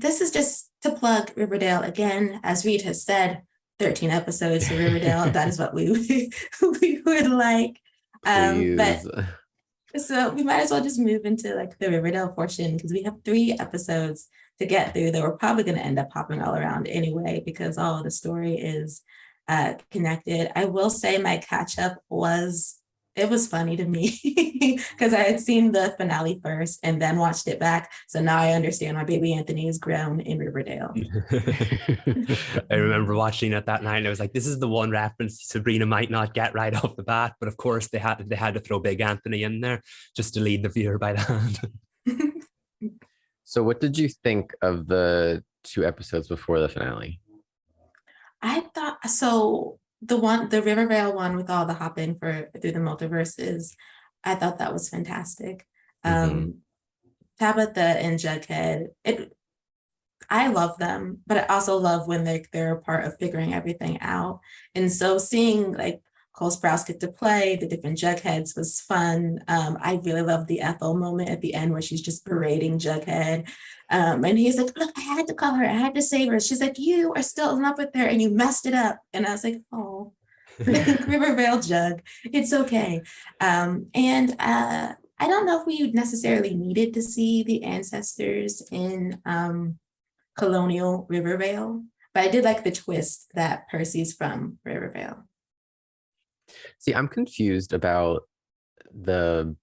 this is just to plug Riverdale again. As Reed has said, 13 episodes for Riverdale. That is what we would like. But Please. so we might as well just move into like the Riverdale portion because we have 3 episodes to get through that we're probably going to end up hopping all around anyway because all of the story is connected. I will say my catch up was funny to me because I had seen the finale first and then watched it back. So now I understand why baby Anthony is grown in Riverdale. I remember watching it that night and I was like, this is the one reference Sabrina might not get right off the bat, but of course they had to throw big Anthony in there just to lead the viewer by the hand. So what did you think of the 2 episodes before the finale? I thought so. The Riverdale one with all the hopping through the multiverses, I thought that was fantastic. Tabitha and Jughead, I love them, but I also love when they're a part of figuring everything out. And so seeing like Cole Sprouse get to play the different Jugheads was fun. I really loved the Ethel moment at the end where she's just parading Jughead. And he's like, look, I had to call her. I had to save her. She's like, you are still in love with her and you messed it up. And I was like, oh, Riverdale Jug, it's okay. And I don't know if we necessarily needed to see the ancestors in colonial Riverdale, but I did like the twist that Percy's from Riverdale. See, I'm confused about that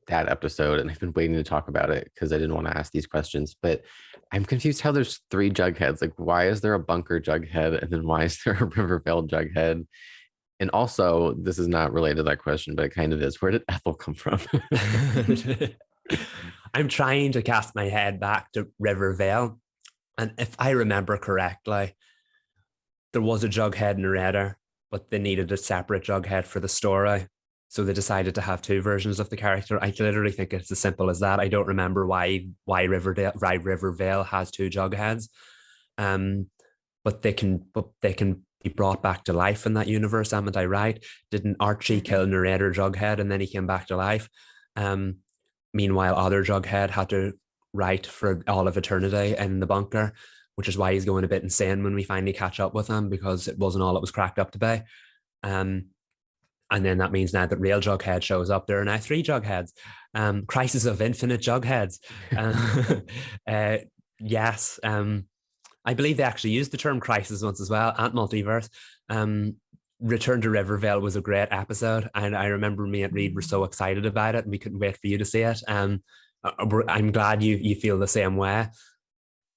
episode, and I've been waiting to talk about it because I didn't want to ask these questions, but I'm confused how there's 3 Jugheads. Like, why is there a bunker Jughead, and then why is there a Riverdale Jughead? And also, this is not related to that question, but it kind of is. Where did Ethel come from? I'm trying to cast my head back to Riverdale, and if I remember correctly, there was a Jughead narrator, but they needed a separate Jughead for the story. So they decided to have 2 versions of the character. I literally think it's as simple as that. I don't remember why Riverdale has 2 Jugheads. But they can be brought back to life in that universe, am I right? Didn't Archie kill narrator Jughead and then he came back to life? Meanwhile, other Jughead had to write for all of eternity in the bunker, which is why he's going a bit insane when we finally catch up with him because it wasn't all it was cracked up to be. And then that means now that real Jughead shows up, there are now 3 Jugheads. Crisis of Infinite Jugheads. Yes. I believe they actually used the term crisis once as well, and multiverse. Return to Riverdale was a great episode. And I remember me and Reed were so excited about it and we couldn't wait for you to see it. I'm glad you feel the same way.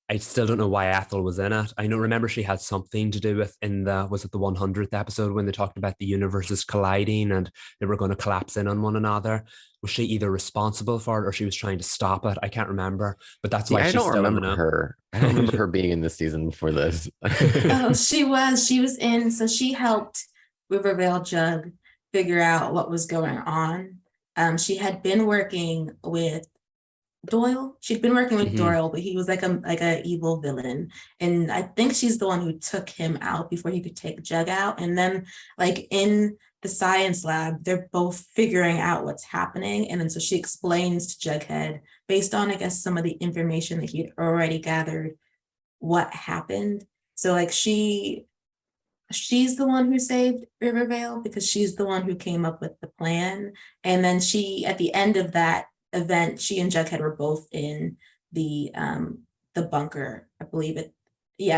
I still don't know why Ethel was in it. Remember she had something to do with was it the 100th episode when they talked about the universes colliding and they were going to collapse in on one another? Was she either responsible for it or she was trying to stop it? I can't remember, but that's why she's still in the know. I don't remember her being in this season before this. Oh, she was in, so she helped Riverdale Jug figure out what was going on. She had been working with Doyle. She'd been working with Doyle, but he was like a evil villain, and I think she's the one who took him out before he could take Jug out. And then, like in the science lab, they're both figuring out what's happening, and then so she explains to Jughead based on, I guess, some of the information that he'd already gathered what happened. So like she's the one who saved Riverdale because she's the one who came up with the plan, and then she at the end of that event, she and Jughead were both in the bunker. I believe at the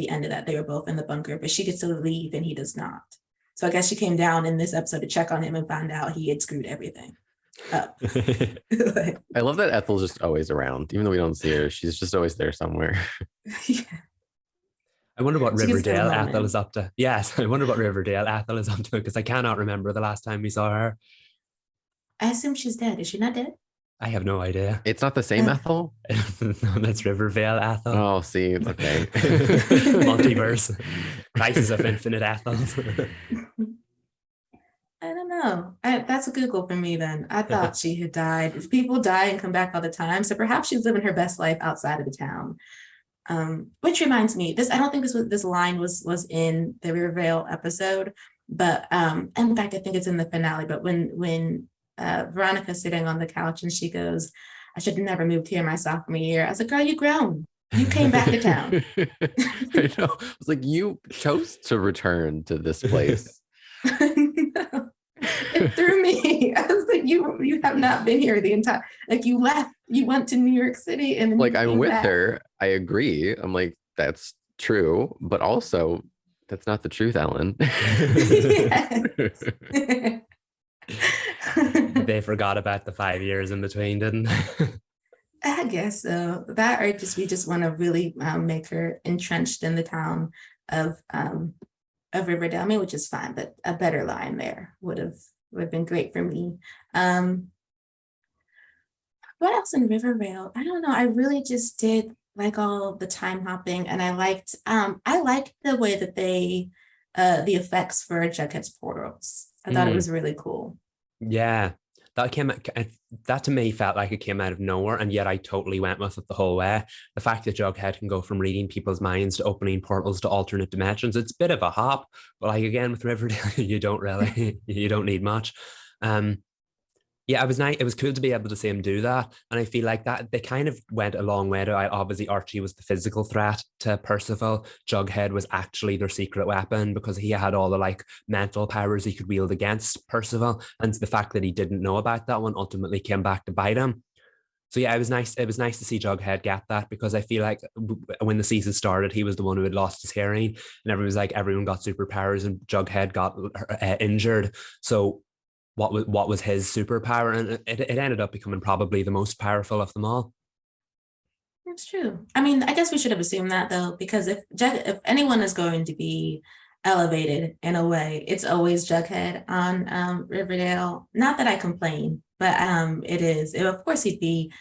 end of that they were both in the bunker, but she gets to leave and he does not. So I guess she came down in this episode to check on him and found out he had screwed everything up. I love that Ethel's just always around, even though we don't see her. She's just always there somewhere. Yeah. I wonder what Riverdale Ethel is up to. Yes, I wonder what Riverdale Ethel is up to because I cannot remember the last time we saw her. I assume she's dead. Is she not dead? I have no idea. It's not the same Ethel? No, that's Riverdale Ethel. Oh, see, okay. Multiverse. Crisis of Infinite Ethels. I don't know. That's a Google for me then. I thought she had died. People die and come back all the time, so perhaps she's living her best life outside of the town. Which reminds me, I don't think this line was in the Riverdale episode, but in fact I think it's in the finale. But when Veronica's sitting on the couch and she goes, "I should have never moved here my sophomore year," I was like, "Girl, you grown." You came back to town. I know. I was like, you chose to return to this place. No, it threw me. I was like, you have not been here the entire, like you left, you went to New York City and then Like, you I'm came with back. her. I agree. I'm like, that's true, but also that's not the truth, Ellen. Yes. They forgot about the 5 years in between, didn't they? I guess so. That or just we just want to really make her entrenched in the town of Riverdale. I mean, which is fine, but a better line there would have been great for me. What else in Riverdale? I don't know. I really just did like all the time hopping, and I liked the way that they the effects for Jughead's portals. I thought it was really cool. Yeah, that came that to me felt like it came out of nowhere, and yet I totally went with it the whole way. The fact that Jughead can go from reading people's minds to opening portals to alternate dimensions, it's a bit of a hop, but like again with Riverdale, you don't need much. Yeah, it was nice. It was cool to be able to see him do that. And I feel like that they kind of went a long way to obviously Archie was the physical threat to Percival. Jughead was actually their secret weapon because he had all the like mental powers he could wield against Percival. And the fact that he didn't know about that one ultimately came back to bite him. So yeah, it was nice. It was nice to see Jughead get that because I feel like when the season started, he was the one who had lost his hearing, and everyone got superpowers, and Jughead got injured. So what was his superpower, and it ended up becoming probably the most powerful of them all. That's true. I mean, I guess we should have assumed that though, because if anyone is going to be elevated in a way, it's always Jughead on Riverdale. Not that I complain, but it is. Of course, he'd be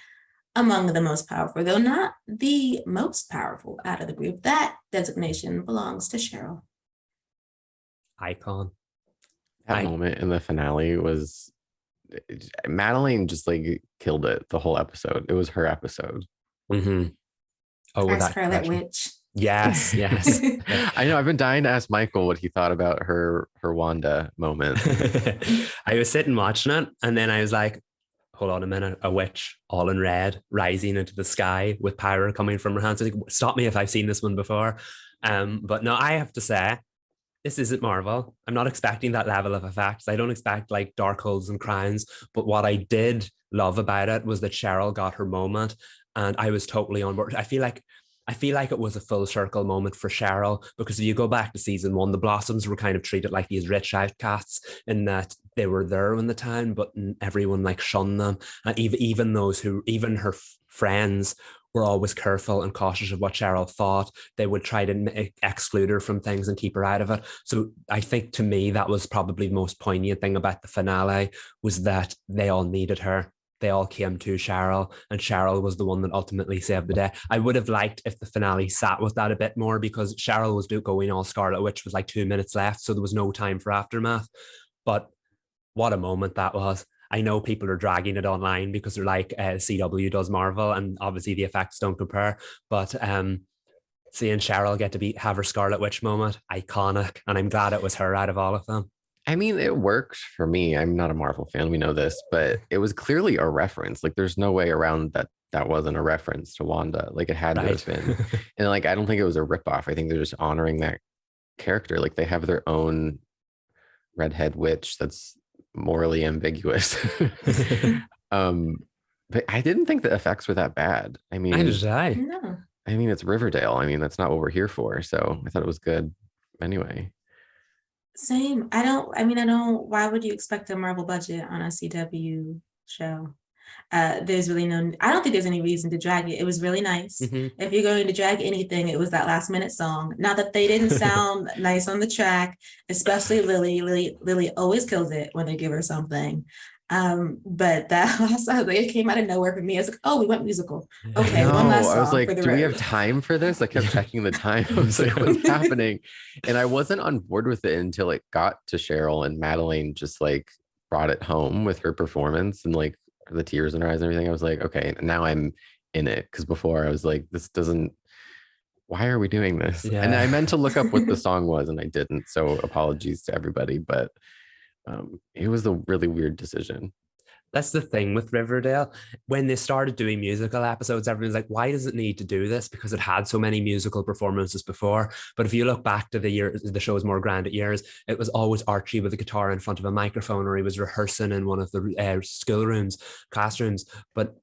among the most powerful, though not the most powerful out of the group. That designation belongs to Cheryl. Icon. That moment in the finale was Madeline just like killed it the whole episode. It was her episode. Mm-hmm. Oh, Our Scarlet Witch. Yes. I know. I've been dying to ask Michael what he thought about her Wanda moment. I was sitting watching it, and then I was like, hold on a minute, a witch all in red rising into the sky with power coming from her hands. I think, stop me if I've seen this one before. But no, I have to say, this isn't Marvel. I'm not expecting that level of effects. I don't expect like dark holes and crowns. But what I did love about it was that Cheryl got her moment, and I was totally on board. I feel like it was a full circle moment for Cheryl, because if you go back to season 1, the Blossoms were kind of treated like these rich outcasts in that they were there in the town, but everyone like shunned them. And even her friends were always careful and cautious of what Cheryl thought. They would try to exclude her from things and keep her out of it. So I think to me, that was probably the most poignant thing about the finale, was that they all needed her. They all came to Cheryl, and Cheryl was the one that ultimately saved the day. I would have liked if the finale sat with that a bit more, because Cheryl was going all Scarlet Witch with like 2 minutes left, so there was no time for aftermath. But what a moment that was. I know people are dragging it online because they're like, CW does Marvel, and obviously the effects don't compare. But seeing Cheryl get to have her Scarlet Witch moment, iconic, and I'm glad it was her out of all of them. I mean, it works for me. I'm not a Marvel fan, we know this, but it was clearly a reference. Like, there's no way around that wasn't a reference to Wanda. Like, it had to have been. And like, I don't think it was a ripoff. I think they're just honoring that character. Like, they have their own redhead witch that's morally ambiguous. But I didn't think the effects were that bad. I mean, No. I mean, it's Riverdale. I mean, that's not what we're here for. So I thought it was good anyway. Same. Why would you expect a Marvel budget on a CW show? There's really I don't think there's any reason to drag it. It was really nice. Mm-hmm. If you're going to drag anything, it was that last minute song. Not that they didn't sound nice on the track, especially Lily. Lily always kills it when they give her something. But that last song, it came out of nowhere for me. I was like, oh, we went musical. Okay, one last song. I was like, for the do we road. have time for this? I kept checking the time. I was like, what's happening? And I wasn't on board with it until it got to Cheryl, and Madeline just like brought it home with her performance and like the tears in her eyes and everything. I was like, okay, now I'm in it. Because before I was like, why are we doing this? Yeah. And I meant to look up what the song was and I didn't. So apologies to everybody, but it was a really weird decision. That's the thing with Riverdale. When they started doing musical episodes, everyone's like, why does it need to do this? Because it had so many musical performances before. But if you look back to the show's more grand years, it was always Archie with a guitar in front of a microphone, or he was rehearsing in one of the schoolrooms, classrooms. But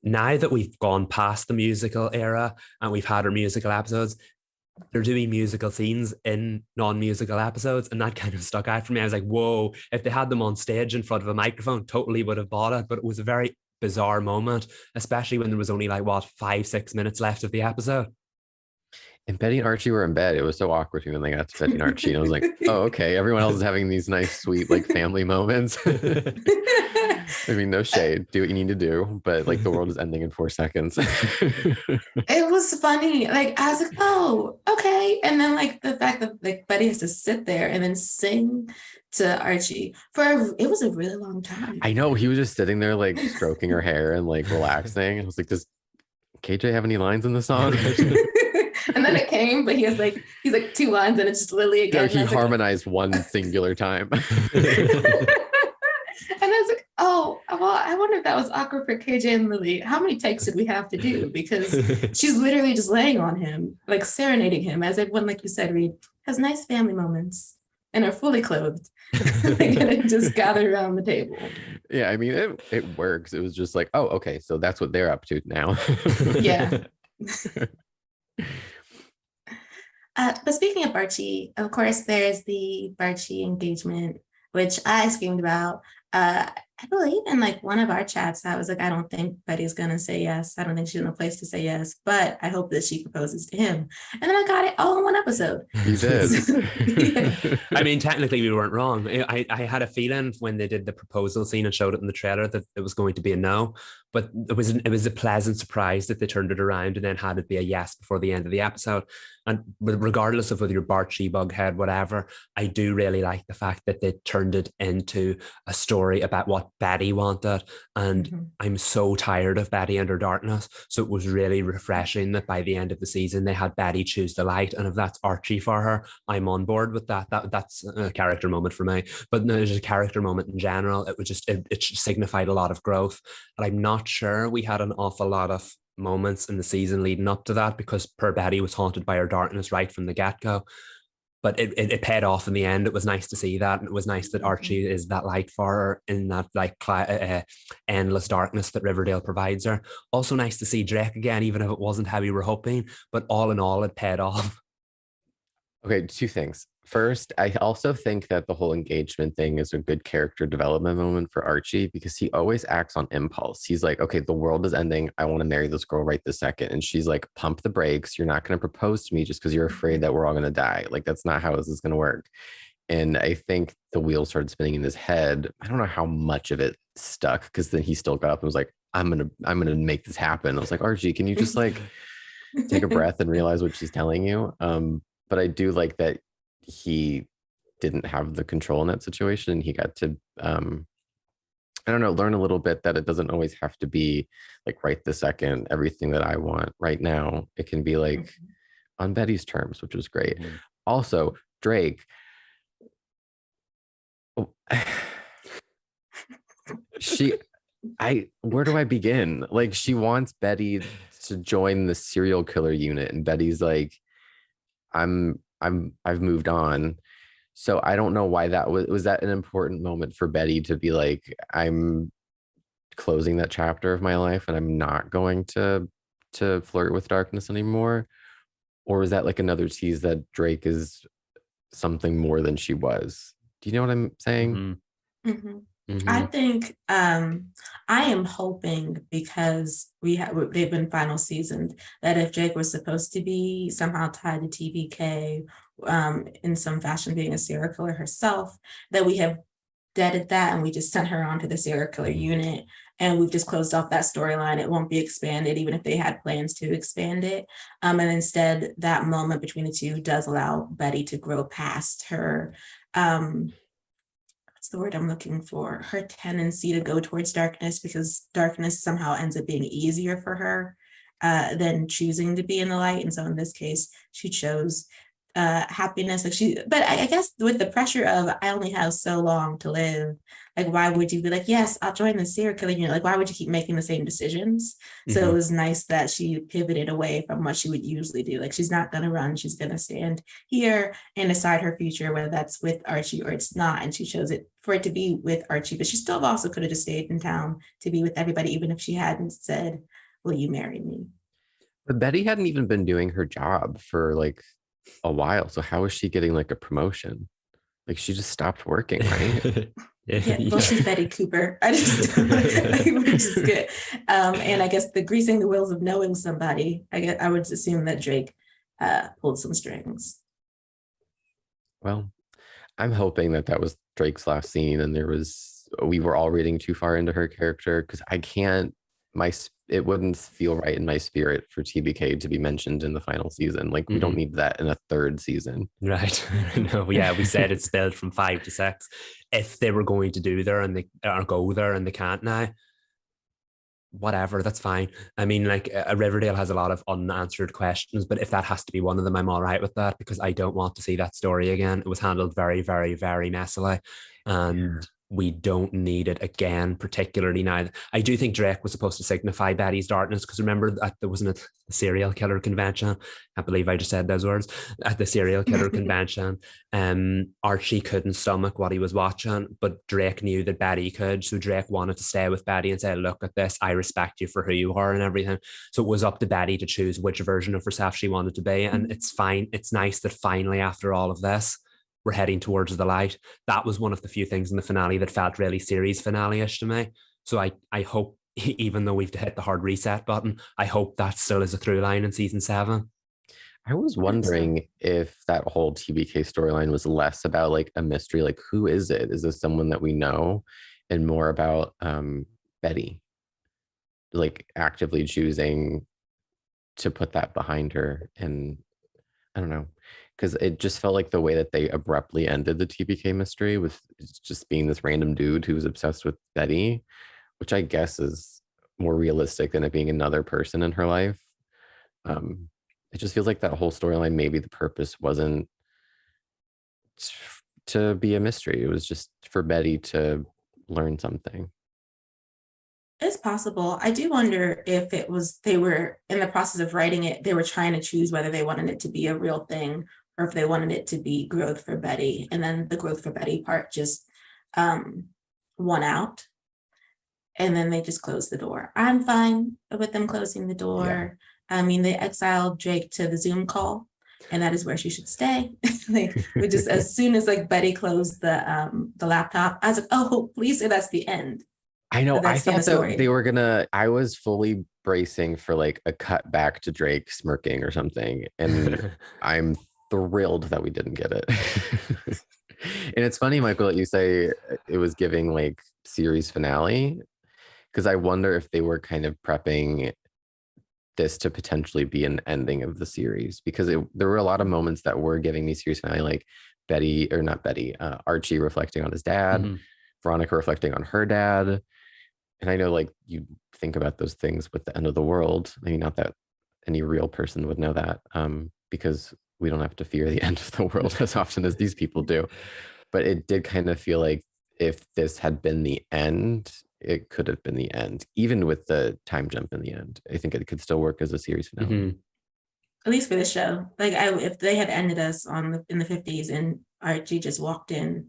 now that we've gone past the musical era and we've had our musical episodes, they're doing musical scenes in non-musical episodes, and that kind of stuck out for me. I was like, whoa, if they had them on stage in front of a microphone, totally would have bought it. But it was a very bizarre moment, especially when there was only like 5-6 minutes left of the episode. And Betty and Archie were in bed. It was so awkward when they got to Betty and Archie. And I was like, oh, okay. Everyone else is having these nice, sweet, like family moments. I mean, no shade. Do what you need to do. But like the world is ending in 4 seconds. It was funny. Like, I was like, oh, okay. And then like the fact that like Betty has to sit there and then sing to Archie it was a really long time. I know. He was just sitting there like stroking her hair and like relaxing. I was like, does KJ have any lines in the song? And then it came, but he's like 2 lines and it's just Lily again. No, he harmonized one singular time. And I was like, oh, well, I wonder if that was awkward for KJ and Lily. How many takes did we have to do? Because she's literally just laying on him, like serenading him, as everyone, like you said, Reed, has nice family moments and are fully clothed. They gotta just gather around the table. Yeah, I mean, it works. It was just like, oh, okay, so that's what they're up to now. Yeah. But speaking of Barchy, of course, there's the Barchy engagement, which I screamed about. I believe in like one of our chats, I was like, I don't think Betty's gonna say yes. I don't think she's in a place to say yes, but I hope that she proposes to him. And then I got it all in one episode. You did. Yeah. I mean, technically we weren't wrong. I had a feeling when they did the proposal scene and showed it in the trailer that it was going to be a no, but it was a pleasant surprise that they turned it around and then had it be a yes before the end of the episode. And regardless of whether you're Barchy, Bughead, whatever, I do really like the fact that they turned it into a story about what Betty wanted. And I'm so tired of Betty and her darkness. So it was really refreshing that by the end of the season, they had Betty choose the light. And if that's Archie for her, I'm on board with that. That's a character moment for me. But no, there's a character moment in general. It was just, it signified a lot of growth. And I'm not sure we had an awful lot of moments in the season leading up to that, because poor Betty was haunted by her darkness right from the get-go. But it paid off in the end. It was nice to see that, and it was nice that Archie is that light for her in that like endless darkness that Riverdale provides her. Also nice to see Drake again, even if it wasn't how we were hoping. But all in all, it paid off. Okay, 2 things. First, I also think that the whole engagement thing is a good character development moment for Archie, because he always acts on impulse. He's like, okay, the world is ending. I want to marry this girl right this second. And she's like, pump the brakes. You're not going to propose to me just because you're afraid that we're all going to die. Like, that's not how this is going to work. And I think the wheels started spinning in his head. I don't know how much of it stuck, because then he still got up and was like, I'm gonna make this happen. I was like, Archie, can you just like take a breath and realize what she's telling you? But I do like that he didn't have the control in that situation. He got to I don't know, learn a little bit that it doesn't always have to be like right this second, everything that I want right now. It can be like on Betty's terms, which was great. Also, Drake, where do I begin? Like, she wants Betty to join the serial killer unit, and Betty's like, I've moved on. So I don't know why that was that an important moment for Betty to be like, I'm closing that chapter of my life and I'm not going to flirt with darkness anymore? Or is that like another tease that Drake is something more than she was? Do you know what I'm saying? I think I am hoping, because they've been final seasoned, that if Drake was supposed to be somehow tied to TBK in some fashion, being a serial killer herself, that we have deaded that and we just sent her on to the serial killer unit, and we've just closed off that storyline. It won't be expanded, even if they had plans to expand it. And instead, that moment between the two does allow Betty to grow past her the word I'm looking for, her tendency to go towards darkness, because darkness somehow ends up being easier for her than choosing to be in the light. And so in this case, she chose happiness. Like but I guess with the pressure of I only have so long to live, like why would you be like, yes, I'll join the serial killing unit? Like why would you keep making the same decisions? So it was nice that she pivoted away from what she would usually do. Like she's not gonna run, she's gonna stand here and decide her future, whether that's with Archie or it's not. And she chose it for it to be with Archie, but she still also could have just stayed in town to be with everybody, even if she hadn't said, will you marry me? But Betty hadn't even been doing her job for like a while. So how is she getting like a promotion? Like she just stopped working, right? Yeah, well, she's Betty Cooper. I just which is good. And I guess the greasing the wheels of knowing somebody, I would assume that Drake pulled some strings. Well, I'm hoping that was Drake's last scene and we were all reading too far into her character, because I can't, it wouldn't feel right in my spirit for TBK to be mentioned in the final season. Like we don't need that in a third season. Right. No, yeah, we said it's spelled from 5 to 6. If they were going to do there and they or go there and they can't now, whatever, that's fine. I mean, like Riverdale has a lot of unanswered questions, but if that has to be one of them, I'm all right with that, because I don't want to see that story again. It was handled very, very, very messily, and we don't need it again, particularly now. I do think Drake was supposed to signify Betty's darkness, because remember that there wasn't a serial killer convention. I can't believe I just said those words. At the serial killer convention, Archie couldn't stomach what he was watching, but Drake knew that Betty could. So Drake wanted to stay with Betty and say, look at this, I respect you for who you are and everything. So it was up to Betty to choose which version of herself she wanted to be. And it's fine. It's nice that finally, after all of this, we're heading towards the light. That was one of the few things in the finale that felt really series finale-ish to me. So I hope, even though we've hit the hard reset button, I hope that still is a through line in season 7. I was wondering if that whole TBK storyline was less about like a mystery, like who is it? Is this someone that we know? And more about Betty, like actively choosing to put that behind her. And I don't know, because it just felt like the way that they abruptly ended the TBK mystery with just being this random dude who was obsessed with Betty, which I guess is more realistic than it being another person in her life. It just feels like that whole storyline, maybe the purpose wasn't to be a mystery. It was just for Betty to learn something. It's possible. I do wonder if it was they were in the process of writing it, they were trying to choose whether they wanted it to be a real thing or if they wanted it to be growth for Betty. And then the growth for Betty part just won out. And then they just closed the door. I'm fine with them closing the door. I mean, they exiled Drake to the Zoom call, and that is where she should stay. We just, as soon as like Betty closed the laptop, I was like, oh, please say that's the end. I know. I That's not a thought that story. they were gonna. I was fully bracing for like a cut back to Drake smirking or something, and I'm thrilled that we didn't get it. And it's funny, Michael, that you say it was giving like series finale, because I wonder if they were kind of prepping this to potentially be an ending of the series, because there were a lot of moments that were giving me series finale, like Archie reflecting on his dad, Veronica reflecting on her dad. And I know like you think about those things with the end of the world. I mean, not that any real person would know that, because we don't have to fear the end of the world as often as these people do. But it did kind of feel like if this had been the end, it could have been the end, even with the time jump in the end. I think it could still work as a series finale. At least for the show. Like if they had ended us in the 50s and Archie just walked in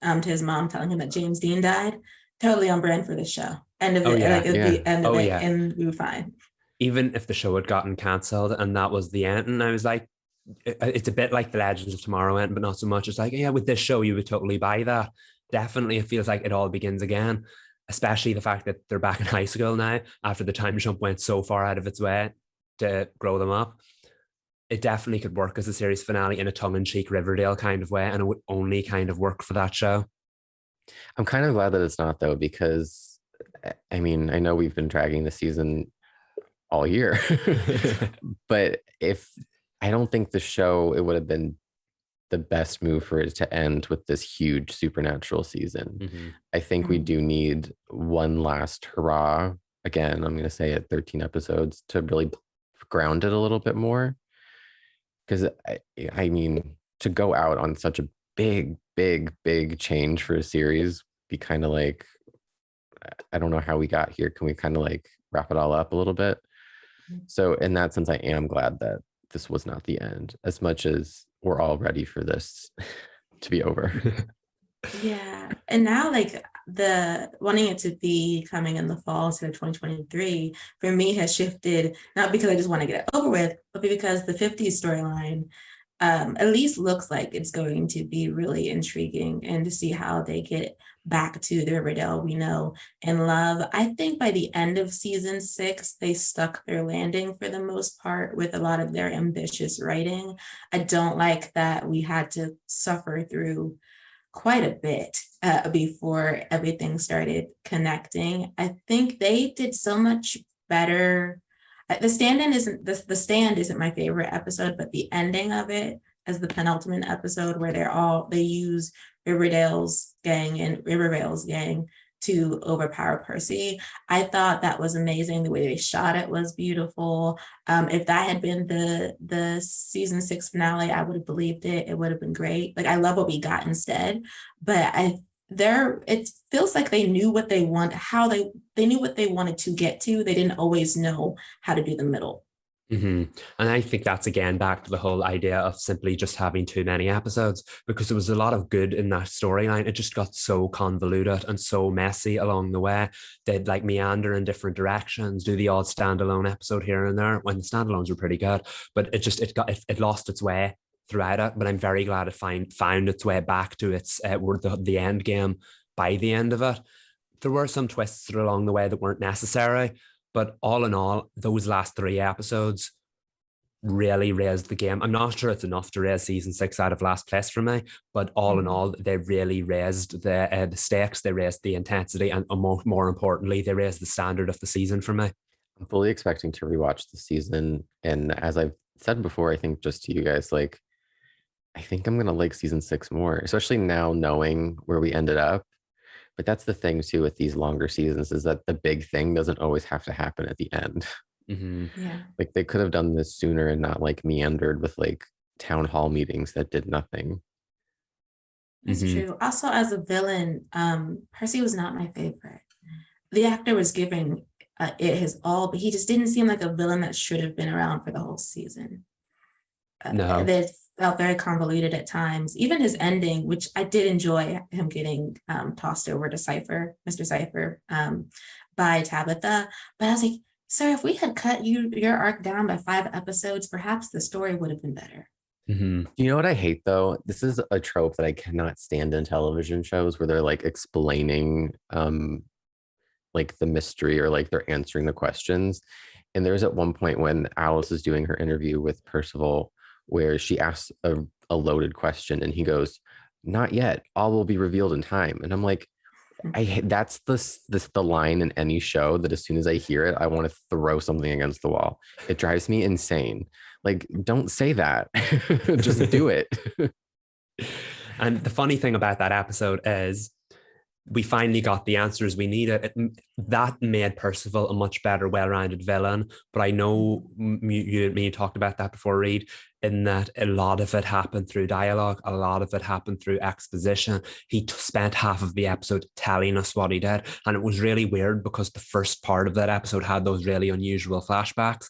to his mom telling him that James Dean died, totally on brand for the show. End of it, like the end of it, and we were fine. Even if the show had gotten cancelled and that was the end, and I was like, it's a bit like the Legends of Tomorrow end, but not so much. It's like, yeah, with this show, you would totally buy that. Definitely, it feels like it all begins again, especially the fact that they're back in high school now after the time jump went so far out of its way to grow them up. It definitely could work as a series finale in a tongue-in-cheek Riverdale kind of way, and it would only kind of work for that show. I'm kind of glad that it's not, though, because I mean, I know we've been dragging the season all year, but I don't think the show, it would have been the best move for it to end with this huge supernatural season. I think we do need one last hurrah. Again, I'm going to say it, 13 episodes to really ground it a little bit more. because I mean, to go out on such a big change for a series, be kind of like, I don't know how we got here. Can we kind of like wrap it all up a little bit? So in that sense, I am glad that this was not the end, as much as we're all ready for this to be over. Yeah. And now like the wanting it to be coming in the fall to 2023 for me has shifted, not because I just want to get it over with, but because the 50s storyline at least looks like it's going to be really intriguing, and to see how they get back to the Riverdale we know and love. I think by the end of season 6, they stuck their landing for the most part with a lot of their ambitious writing. I don't like that we had to suffer through quite a bit before everything started connecting. I think they did so much better. The stand-in isn't the stand isn't my favorite episode, but the ending of it as the penultimate episode where they use Riverdale's gang and Rivervale's gang to overpower Percy. I thought that was amazing. The way they shot it was beautiful. If that had been the season 6 finale, I would have believed it. It would have been great. Like, I love what we got instead, but it feels like they knew what they want, how they knew what they wanted to get to. They didn't always know how to do the middle. And I think that's again back to the whole idea of simply just having too many episodes, because there was a lot of good in that storyline. It just got so convoluted and so messy along the way. They'd like meander in different directions, do the odd standalone episode here and there when the standalones were pretty good, but it lost its way throughout it. But I'm very glad it found its way back to its the end game by the end of it. There were some twists along the way that weren't necessary, but all in all, those last 3 episodes really raised the game. I'm not sure it's enough to raise season 6 out of last place for me, but all in all, they really raised the stakes, they raised the intensity, and more importantly, they raised the standard of the season for me. I'm fully expecting to rewatch the season. And as I've said before, I think just to you guys, like, I think I'm going to like season 6 more, especially now knowing where we ended up. But that's the thing too with these longer seasons, is that the big thing doesn't always have to happen at the end. Yeah. Like, they could have done this sooner and not like meandered with like town hall meetings that did nothing. That's true. Also, as a villain, Percy was not my favorite. The actor was giving it his all, but he just didn't seem like a villain that should have been around for the whole season. No. They felt very convoluted at times. Even his ending, which I did enjoy, him getting tossed over to Mr. Cypher, by Tabitha. But I was like, sir, if we had cut your arc down by 5 episodes, perhaps the story would have been better. You know what I hate though? This is a trope that I cannot stand in television shows, where they're like explaining like the mystery, or like they're answering the questions. And there's at one point when Alice is doing her interview with Percival where she asks a loaded question and he goes, "Not yet, all will be revealed in time." And I'm like, that's the line in any show that as soon as I hear it, I want to throw something against the wall. It drives me insane. Like, don't say that. Just do it. And the funny thing about that episode is we finally got the answers we needed. That made Percival a much better, well-rounded villain. But I know you and me talked about that before, Reed, in that a lot of it happened through dialogue. A lot of it happened through exposition. He spent half of the episode telling us what he did. And it was really weird because the first part of that episode had those really unusual flashbacks.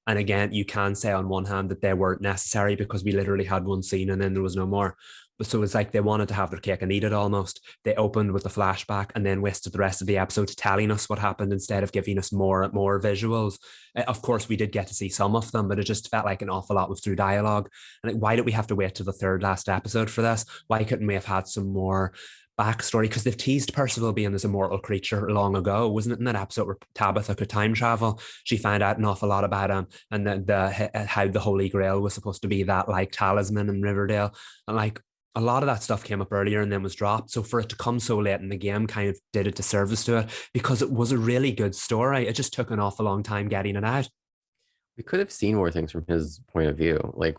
And again, you can say on one hand that they weren't necessary because we literally had one scene and then there was no more. So it's like they wanted to have their cake and eat it almost. They opened with a flashback and then wasted the rest of the episode telling us what happened instead of giving us more visuals. Of course, we did get to see some of them, but it just felt like an awful lot was through dialogue. And like, why did we have to wait to the third last episode for this? Why couldn't we have had some more backstory? Because they've teased Percival being this immortal creature long ago. Wasn't it in that episode where Tabitha could time travel? She found out an awful lot about him, and how the Holy Grail was supposed to be that like talisman in Riverdale. And like, a lot of that stuff came up earlier and then was dropped. So for it to come so late in the game kind of did a disservice to it, because it was a really good story. It just took an awful long time getting it out. We could have seen more things from his point of view. Like,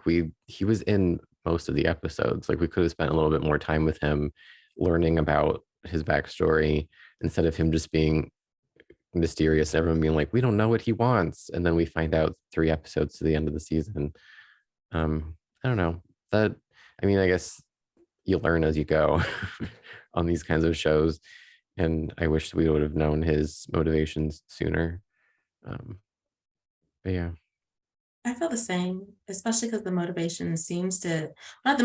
he was in most of the episodes. Like, we could have spent a little bit more time with him learning about his backstory, instead of him just being mysterious and everyone being like, we don't know what he wants. And then we find out 3 episodes to the end of the season. I don't know that. I mean, I guess you learn as you go on these kinds of shows. And I wish we would have known his motivations sooner. Um, but yeah. I feel the same, especially because the motivation seems to,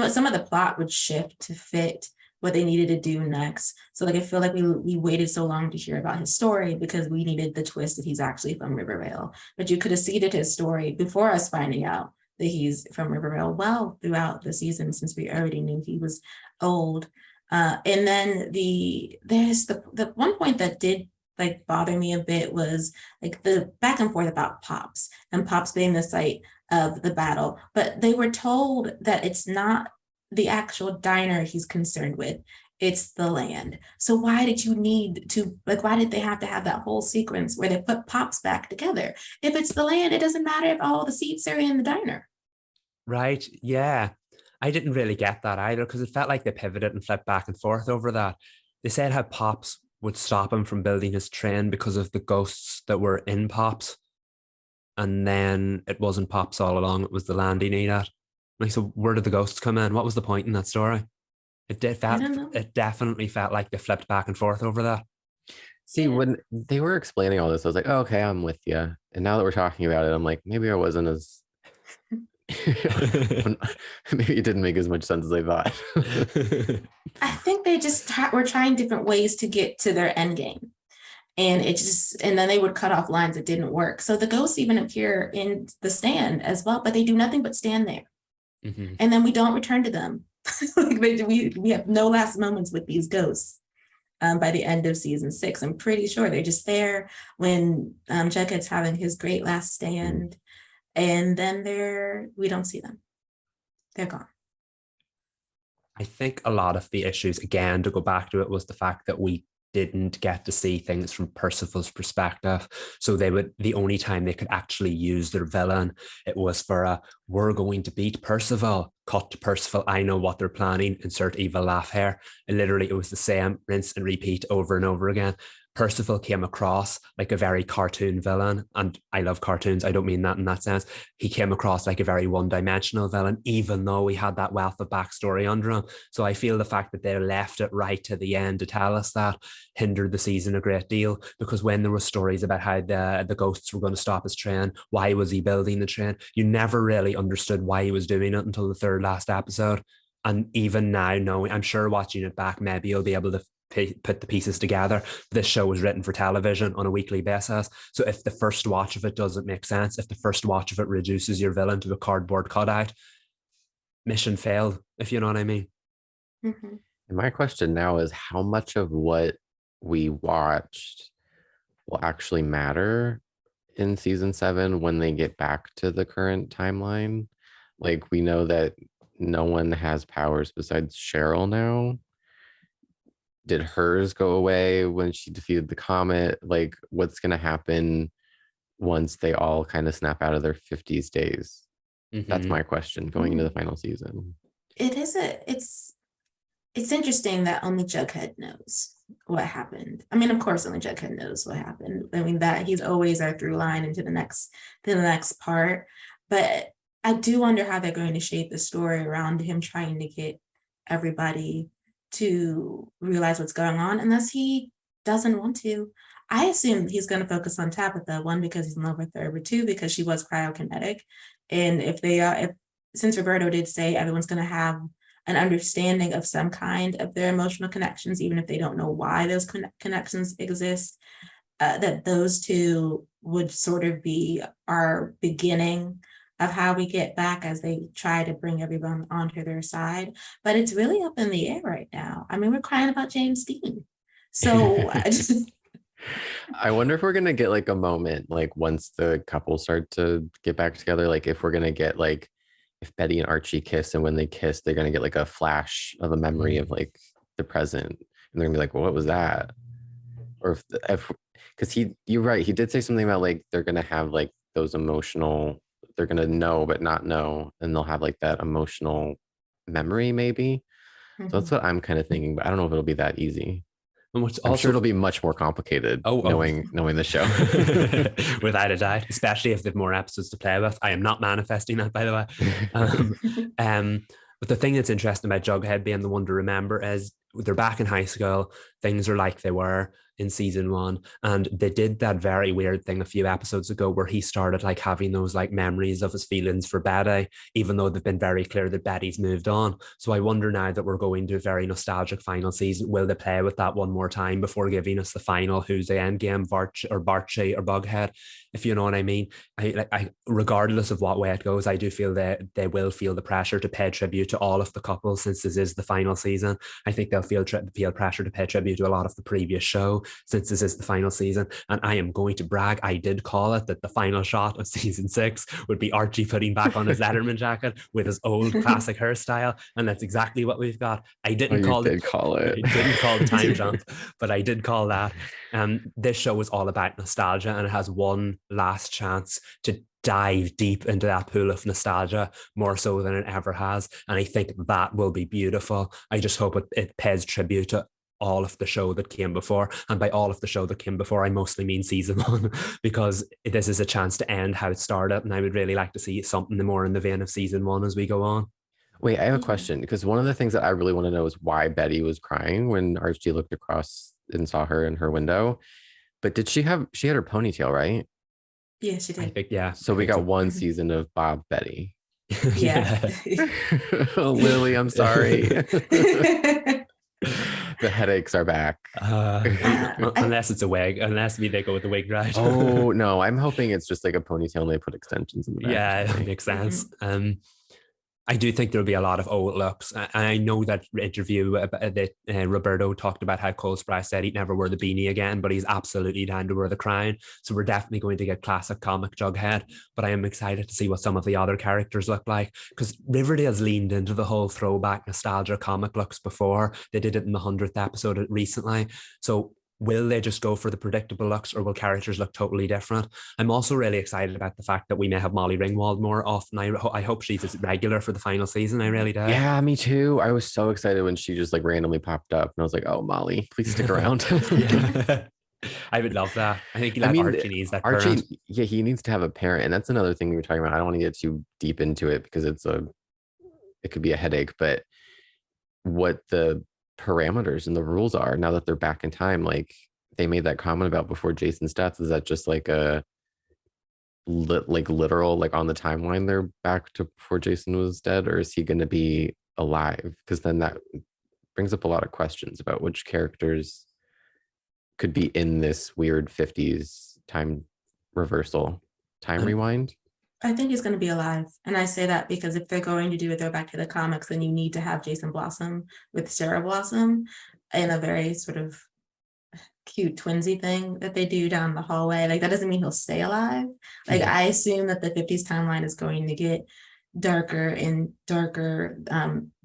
some of the plot would shift to fit what they needed to do next. So like I feel like we waited so long to hear about his story because we needed the twist that he's actually from Riverdale. But you could have seeded his story before us finding out that he's from Riverdale well throughout the season, since we already knew he was old. And then there's the one point that did like bother me a bit was like the back and forth about Pops and Pops being the site of the battle, but they were told that it's not the actual diner he's concerned with, it's the land. So why did you need to, like, why did they have to have that whole sequence where they put Pops back together? If it's the land, it doesn't matter if all the seats are in the diner. Right. Yeah. I didn't really get that either, because it felt like they pivoted and flipped back and forth over that. They said how Pops would stop him from building his train because of the ghosts that were in Pops. And then it wasn't Pops all along, it was the land he needed. Like, so where did the ghosts come in? What was the point in that story? It definitely felt like they flipped back and forth over that. See, Yeah. when they were explaining all this, I was like, oh, okay, I'm with you. And now that we're talking about it, I'm like, maybe I wasn't as maybe it didn't make as much sense as I thought. I think they just were trying different ways to get to their end game. And then they would cut off lines that didn't work. So the ghosts even appear in the stand as well, but they do nothing but stand there. Mm-hmm. And then we don't return to them. Like we have no last moments with these ghosts. By the end of season 6, I'm pretty sure they're just there when Jughead's having his great last stand, and then we don't see them. They're gone. I think a lot of the issues, again, to go back to it, was the fact that we didn't get to see things from Percival's perspective. So the only time they could actually use their villain, it was for we're going to beat Percival, cut to Percival, I know what they're planning, insert evil laugh here. And literally it was the same rinse and repeat over and over again. Percival came across like a very cartoon villain, and I love cartoons, I don't mean that in that sense. He came across like a very one-dimensional villain, even though he had that wealth of backstory under him. So I feel the fact that they left it right to the end to tell us that hindered the season a great deal, because when there were stories about how the ghosts were going to stop his train, why was he building the train, you never really understood why he was doing it until the third last episode. And even now, knowing, I'm sure watching it back, maybe you'll be able to put the pieces together. This show was written for television on a weekly basis. So if the first watch of it doesn't make sense, if the first watch of it reduces your villain to a cardboard cutout, mission failed, if you know what I mean. Mm-hmm. And my question now is, how much of what we watched will actually matter in season 7 when they get back to the current timeline? Like, we know that no one has powers besides Cheryl now. Did hers go away when she defeated the comet? Like, what's going to happen once they all kind of snap out of their 50s days? Mm-hmm. That's my question going into the final season. It's interesting that only Jughead knows what happened. I mean, of course, only Jughead knows what happened. I mean, that he's always our through line into the next part. But I do wonder how they're going to shape the story around him trying to get everybody to realize what's going on, unless he doesn't want to. I assume he's going to focus on Tabitha, one, because he's in love with her, but two, because she was cryokinetic. And since Roberto did say everyone's going to have an understanding of some kind of their emotional connections, even if they don't know why those connections exist, that those two would sort of be our beginning of how we get back as they try to bring everyone onto their side. But it's really up in the air right now. I mean, we're crying about James Dean. So I wonder if we're going to get like a moment, like once the couple start to get back together, like if we're going to get like, if Betty and Archie kiss, and when they kiss, they're going to get like a flash of a memory of like the present. And they're gonna be like, well, what was that? Or because you're right. He did say something about like, they're going to have like those emotional, they're going to know but not know, and they'll have like that emotional memory maybe. So that's what I'm kind of thinking, but I don't know if it'll be that easy. And what's I'm also sure it'll be much more complicated knowing the show. without a doubt, especially if they've more episodes to play with. I am not manifesting that, by the way. But the thing that's interesting about Jughead being the one to remember is they're back in high school. Things are like they were in season 1, and they did that very weird thing a few episodes ago where he started like having those like memories of his feelings for Betty, even though they've been very clear that Betty's moved on. So I wonder now that we're going to a very nostalgic final season, will they play with that one more time before giving us the final who's the end game, Barchy or Bughead, if you know what I mean? I regardless of what way it goes, I do feel that they will feel the pressure to pay tribute to all of the couples since this is the final season. I think they'll feel pressure to pay tribute to a lot of the previous show since this is the final season. And I am going to brag, I did call it that the final shot of season 6 would be Archie putting back on his Letterman jacket with his old classic hairstyle, and that's exactly what we've got. I didn't call it. I didn't call the time jump, but I did call that. This show is all about nostalgia, and it has one last chance to dive deep into that pool of nostalgia more so than it ever has, and I think that will be beautiful. I just hope it pays tribute to all of the show that came before, and by all of the show that came before I mostly mean season 1, because this is a chance to end how it started, and I would really like to see something more in the vein of season 1 as we go on. Wait, I have a question, because one of the things that I really want to know is why Betty was crying when Archie looked across and saw her in her window. But did she had her ponytail, right? Yeah, she did. I think, yeah. So we got one season of Bob Betty. Yeah. Oh, Lily, I'm sorry. The headaches are back. Unless it's a wig, unless they go with the wig right. Oh no, I'm hoping it's just like a ponytail and they put extensions in the back. Yeah, it makes sense. I do think there'll be a lot of old looks. I know that interview that Roberto talked about how Cole Sprouse said he'd never wear the beanie again, but he's absolutely down to wear the crown. So we're definitely going to get classic comic Jughead, but I am excited to see what some of the other characters look like, because Riverdale's leaned into the whole throwback nostalgia comic looks before. They did it in the 100th episode recently. So will they just go for the predictable looks, or will characters look totally different? I'm also really excited about the fact that we may have Molly Ringwald more often. I hope she's a regular for the final season. I really do. Yeah, me too. I was so excited when she just like randomly popped up, and I was like, "Oh, Molly, please stick around." I would love that. I think Archie needs that. Archie, yeah, he needs to have a parent, and that's another thing we were talking about. I don't want to get too deep into it because it could be a headache. But what the parameters and the rules are now that they're back in time, like they made that comment about before Jason's death, is that just like a literal, like on the timeline they're back to before Jason was dead, or is he going to be alive? Because then that brings up a lot of questions about which characters could be in this weird 50s time reversal, time rewind. I think he's going to be alive. And I say that because if they're going to do it, they're back to the comics, then you need to have Jason Blossom with Sarah Blossom in a very sort of cute twinsy thing that they do down the hallway. Like, that doesn't mean he'll stay alive. Like, I assume that the 50s timeline is going to get darker and darker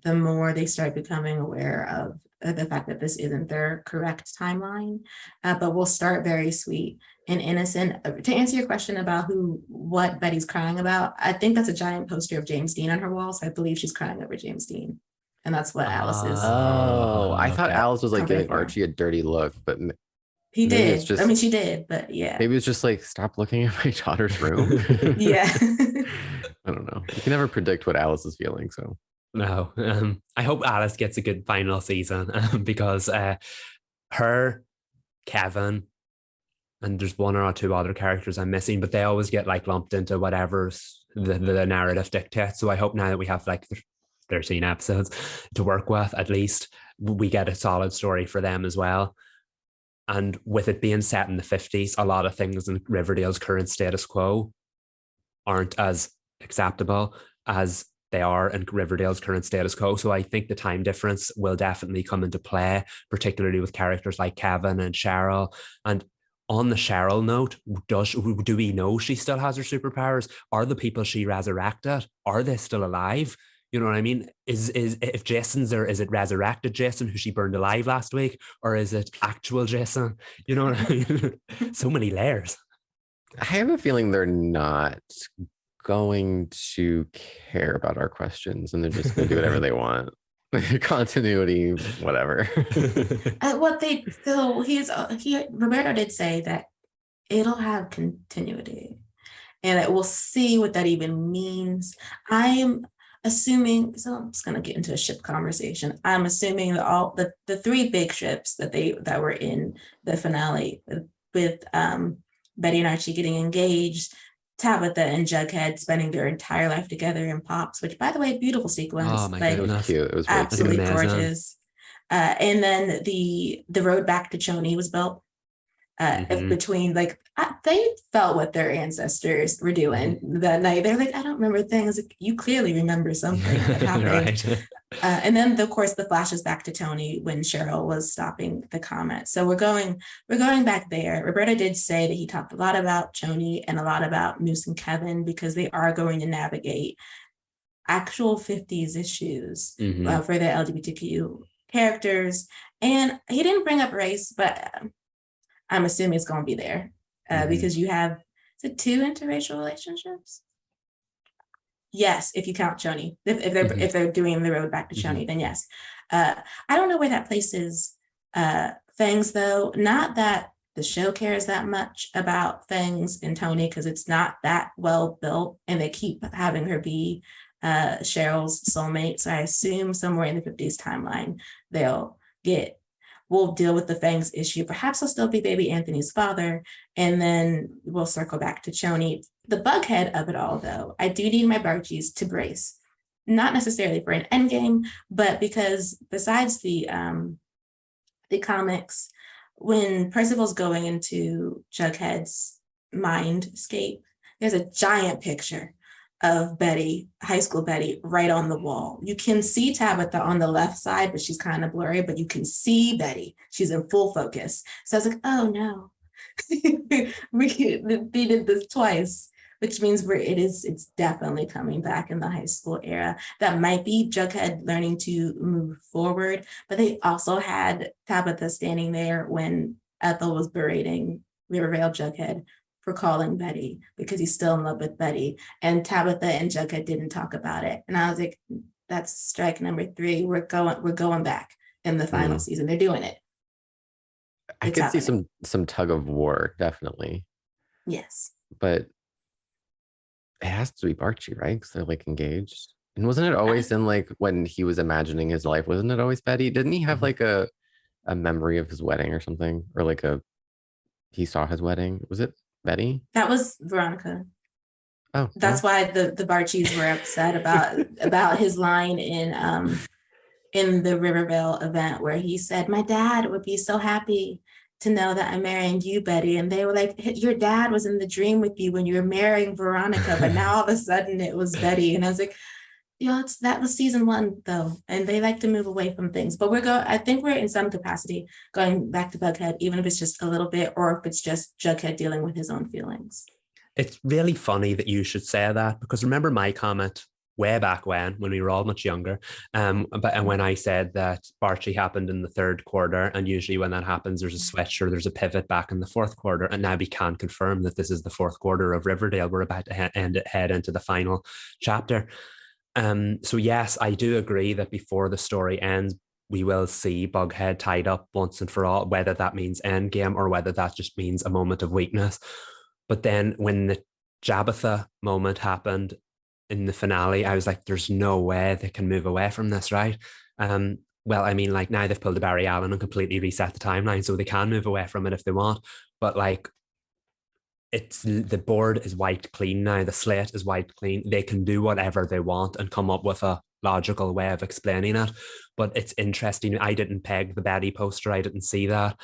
the more they start becoming aware of the fact that this isn't their correct timeline. But we'll start very sweet and innocent. To answer your question about what Betty's crying about, I think that's a giant poster of James Dean on her wall, so I believe she's crying over James Dean, and that's what Alice is. Oh, I thought Alice was like giving for. Archie a dirty look, but he did. I mean, she did, but yeah. Maybe it's just like, stop looking at my daughter's room. Yeah. I don't know. You can never predict what Alice is feeling, so. No, I hope Alice gets a good final season because her, Kevin, and there's one or two other characters I'm missing, but they always get like lumped into whatever's the narrative dictates. So I hope now that we have like 13 episodes to work with, at least we get a solid story for them as well. And with it being set in the 50s, a lot of things in Riverdale's current status quo aren't as acceptable as they are in Riverdale's current status quo. So I think the time difference will definitely come into play, particularly with characters like Kevin and Cheryl. And on the Cheryl note, do we know she still has her superpowers? Are the people she resurrected, are they still alive? You know what I mean? Is if Jason's there, is it resurrected Jason who she burned alive last week, or is it actual Jason? You know what I mean? So many layers. I have a feeling they're not going to care about our questions, and they're just going to do whatever they want. Continuity, whatever. Roberto did say that it'll have continuity, and we'll see what that even means. I'm assuming, so I'm just gonna get into a ship conversation. I'm assuming that all the three big ships that were in the finale with Betty and Archie getting engaged, Tabitha and Jughead spending their entire life together in Pops, which, by the way, beautiful sequence. Oh my It was goodness. cute. It was really Absolutely cute. Amazing. gorgeous. And then the road back to Choney was built between they felt what their ancestors were doing that night. They're like, I don't remember things. Like, you clearly remember something that happened. Right. And then, of course, the flashes back to Tony when Cheryl was stopping the comet. So we're going back there. Roberta did say that he talked a lot about Choney and a lot about Moose and Kevin, because they are going to navigate actual 50s issues for the LGBTQ characters. And he didn't bring up race, but I'm assuming it's going to be there because you have, is it 2 interracial relationships? Yes, if you count Choney. If they're doing the road back to Choney, then yes. I don't know where that places Fangs, though. Not that the show cares that much about Fangs and Tony, because it's not that well built, and they keep having her be Cheryl's soulmate. So I assume somewhere in the 50s timeline we'll deal with the Fangs issue. Perhaps he'll still be baby Anthony's father, and then we'll circle back to Choney. The bughead of it all, though, I do need my Barchies to brace, not necessarily for an endgame, but because besides the comics, when Percival's going into Jughead's mindscape, there's a giant picture of Betty, high school Betty, right on the wall. You can see Tabitha on the left side, but she's kind of blurry, but you can see Betty. She's in full focus. So I was like, oh no, they did this twice, which means it's definitely coming back in the high school era. That might be Jughead learning to move forward, but they also had Tabitha standing there when Ethel was berating Riverdale Jughead for calling Betty, because he's still in love with Betty. And Tabitha and Jughead didn't talk about it. And I was like, that's strike number 3. We're going back in the final season. They're doing it. I could see some tug of war, definitely. Yes. But it has to be Barchy, right? Because they're engaged. And wasn't it always in when he was imagining his life? Wasn't it always Betty? Didn't he have a memory of his wedding or something? Or he saw his wedding? Was it Betty? That was Veronica. Oh, that's why the Barchies were upset about his line in the Riverdale event, where he said, my dad would be so happy to know that I'm marrying you, Betty. And they were like, your dad was in the dream with you when you were marrying Veronica, but now all of a sudden it was Betty. And I was like, that was season 1 though, and they like to move away from things. But I think we're in some capacity going back to Bughead, even if it's just a little bit, or if it's just Jughead dealing with his own feelings. It's really funny that you should say that, because remember my comment way back when we were all much younger, and when I said that Barchy happened in the 3rd quarter, and usually when that happens, there's a switch or there's a pivot back in the 4th quarter, and now we can confirm that this is the 4th quarter of Riverdale. We're about to head into the final chapter. So yes, I do agree that before the story ends, we will see Bughead tied up once and for all, whether that means endgame or whether that just means a moment of weakness. But then when the Jabitha moment happened in the finale, I was like, there's no way they can move away from this, right? Well, I mean, now they've pulled the Barry Allen and completely reset the timeline, so they can move away from it if they want. But it's the board is wiped clean now. The slate is wiped clean. They can do whatever they want and come up with a logical way of explaining it. But it's interesting. I didn't peg the Betty poster. I didn't see that.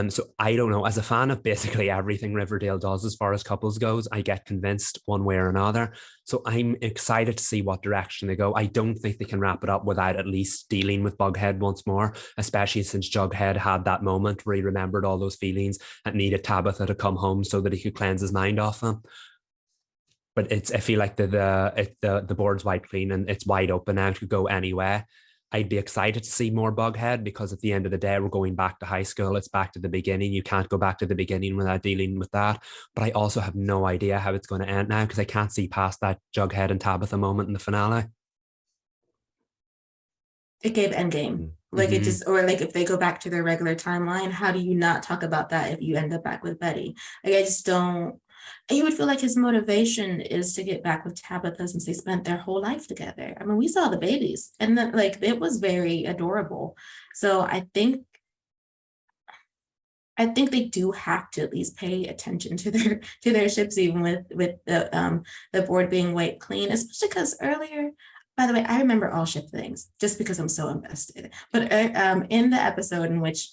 So I don't know. As a fan of basically everything Riverdale does as far as couples goes, I get convinced one way or another. So I'm excited to see what direction they go. I don't think they can wrap it up without at least dealing with Bughead once more, especially since Jughead had that moment where he remembered all those feelings and needed Tabitha to come home so that he could cleanse his mind off them. But I feel like the board's wiped clean and it's wide open now to go anywhere. I'd be excited to see more Bughead, because at the end of the day, we're going back to high school. It's back to the beginning. You can't go back to the beginning without dealing with that. But I also have no idea how it's going to end now, because I can't see past that Jughead and Tabitha moment in the finale. it gave Endgame. Like it just, or like if they go back to their regular timeline, how do you not talk about that if you end up back with Betty? Like I just don't. You would feel like his motivation is to get back with Tabitha since they spent their whole life together. I mean, we saw the babies, and then like it was very adorable. So I think they do have to at least pay attention to their ships, even with the board being wiped clean, especially because earlier. By the way, I remember all ship things just because I'm so invested. But in the episode in which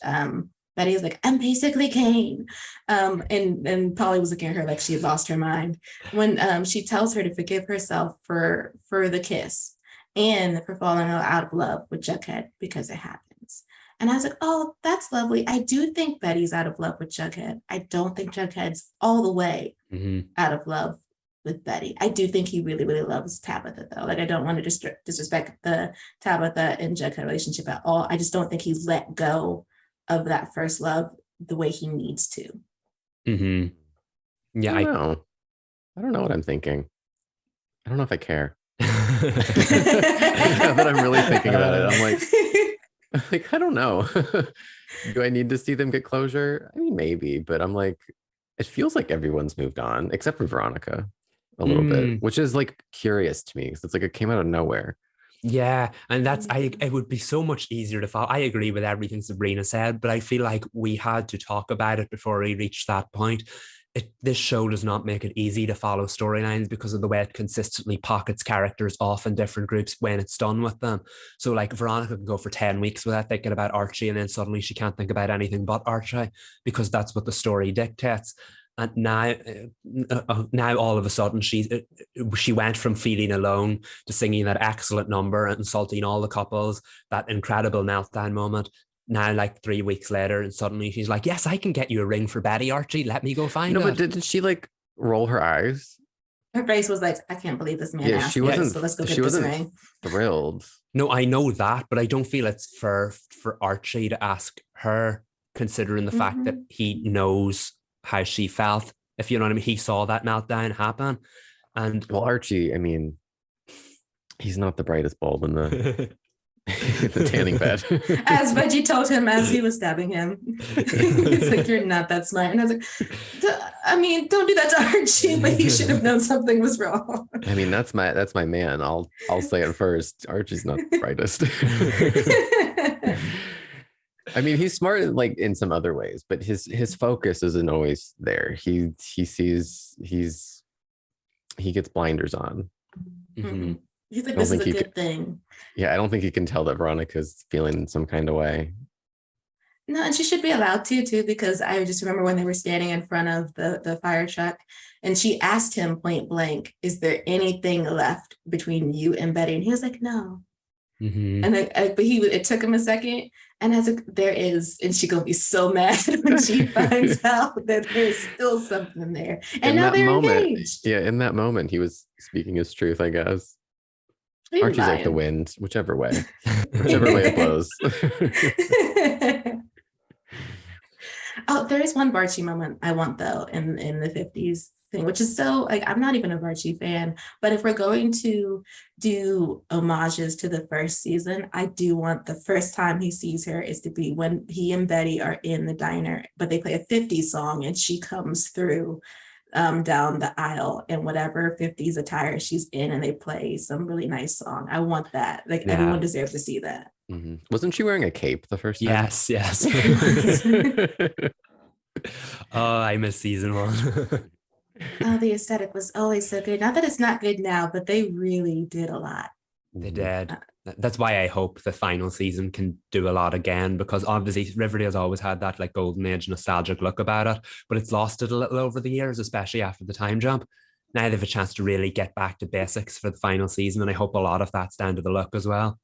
Betty is like, I'm basically Kane, and Polly was looking at her like she had lost her mind when she tells her to forgive herself for the kiss and for falling out of love with Jughead because it happens. And I was like, oh, that's lovely. I do think Betty's out of love with Jughead. I don't think Jughead's all the way out of love with Betty. I do think he really, really loves Tabitha, though. Like, I don't want to disrespect the Tabitha and Jughead relationship at all. I just don't think he's let go of that first love the way he needs to. Yeah, I don't know what I'm thinking. I don't know if I care. Now that I'm really thinking about it, I'm like, I don't know. Do I need to see them get closure? I mean, maybe, but I'm like, it feels like everyone's moved on except for Veronica a little bit, which is like curious to me because it's like it came out of nowhere. Yeah, and it would be so much easier to follow. I agree with everything Sabrina said, but I feel like we had to talk about it before we reached that point. This show does not make it easy to follow storylines because of the way it consistently pockets characters off in different groups when it's done with them. So like Veronica can go for 10 weeks without thinking about Archie, and then suddenly she can't think about anything but Archie because that's what the story dictates. And now all of a sudden she went from feeling alone to singing that excellent number and insulting all the couples, that incredible meltdown moment. Now, like 3 weeks later, and suddenly she's like, yes, I can get you a ring for Betty, Archie. Let me go find it. No, but didn't she like roll her eyes? Her face was like, I can't believe this man asked she me wasn't, this, so let's go get she this wasn't ring. thrilled. No, I know that, but I don't feel it's for Archie to ask her, considering the fact that he knows how she felt. If you know what I mean, he saw that meltdown happen. And well, Archie, I mean, he's not the brightest bulb in the the tanning bed. As Reggie told him as he was stabbing him. He's like, you're not that smart. And I was like, I mean, don't do that to Archie, but he should have known something was wrong. I mean, that's my man. I'll say it first. Archie's not the brightest. I mean, he's smart like in some other ways, but his focus isn't always there. He sees he gets blinders on. He's like, this is a good thing. Yeah, I don't think he can tell that Veronica's feeling some kind of way. No, and she should be allowed to, because I just remember when they were standing in front of the fire truck and she asked him point blank, is there anything left between you and Betty? And he was like, no. And but it took him a second, and I was like, there is, and she gonna be so mad when she finds out that there's still something there. And now they're engaged. Yeah, in that moment, he was speaking his truth, I guess. Archie's like the wind, whichever way it blows. Oh, there is one Barchy moment I want though in the 50s thing, which is so like, I'm not even a Barchy fan, but if we're going to do homages to the first season, I do want the first time he sees her is to be when he and Betty are in the diner, but they play a 50s song and she comes through down the aisle in whatever 50s attire she's in, and they play some really nice song. I want that. Like everyone deserves to see that. Wasn't she wearing a cape the first time? Yes. Oh, I miss season 1. Oh, the aesthetic was always so good. Not that it's not good now, but they really did a lot. They did. That's why I hope the final season can do a lot again, because obviously Riverdale's always had that like golden age nostalgic look about it, but it's lost it a little over the years, especially after the time jump. Now they have a chance to really get back to basics for the final season, and I hope a lot of that's down to the look as well.